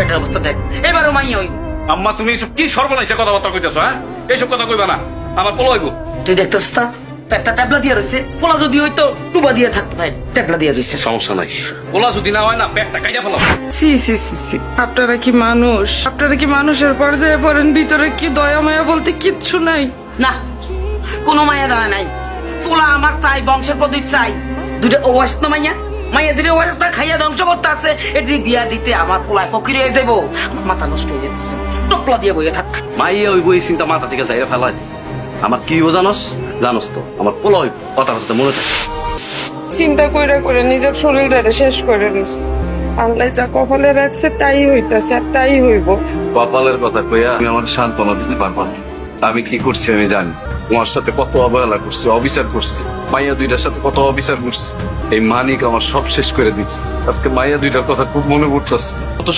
পেটের অবস্থা দেখ, এবারও মাইয়া হইব। আম্মা তুমি এসব কি সর্বনাশা কথাবার্তা কইতেছো? হ্যাঁ, এইসব কথা কইবা না, আমার পোলা হইব। তুই দেখতেছিস না পেটটা ট্যাবলা দিয়ে রয়েছে, পোলা যদি হইতো টুবা দিয়ে থাকতো, ভাই ট্যাবলা দিয়ে রয়েছে। সমস্যা নাই, পোলা যদি না হয় না পেটটা কাইটা ফেলাম। সি সি সি সি, আপনারা কি মানুষ? আপনারা কি মানুষের পর্যায়ে পড়েন? ভিতরে কি দয়া মায়া বলতে কিচ্ছু নাই? না, কোনো মায়া দেওয়া নাই। পোলা আমার চাই, বংশের প্রদীপ চাই। দুইটা ওয়াস না মাইয়া, মাইয়া দুটো ওয়াস না খাইয়া ধ্বংস করতে আছে। এটি বিয়া দিতে আমার পোলায় ফকির হয়ে যাবো, আমার মাথা নষ্ট হয়ে যেতেছে। টপলা দিয়ে বইয়ে থাক। মাইয়া হইব এই চিন্তা মাথা থেকে যাইয়া ফেলাই। আমার কি হইব জানোস? জানোস তো আমার পোলা হইব, কথা কথা মনে থাকে। চিন্তা কইরা করে নিজের শরীরটা শেষ করেন। আল্লাহ যা কপালে রাখছে তাই হইতাছে, আর তাই হইব। কপালের কথা কইয়া আমি আমার সান্ত্বনা দিতে পারবো না। আমি কি করছি আমি জানি। তোমার সাথে কত অবহেলা করছি, অবিচার করছি। মাইয়া দুইটার সাথে কত অবিচার করছি। এই মানিক আমার সব শেষ করে দিচ্ছে। আজকে মাইয়া দুইটার কথা খুব মনে পড়তেছে। কত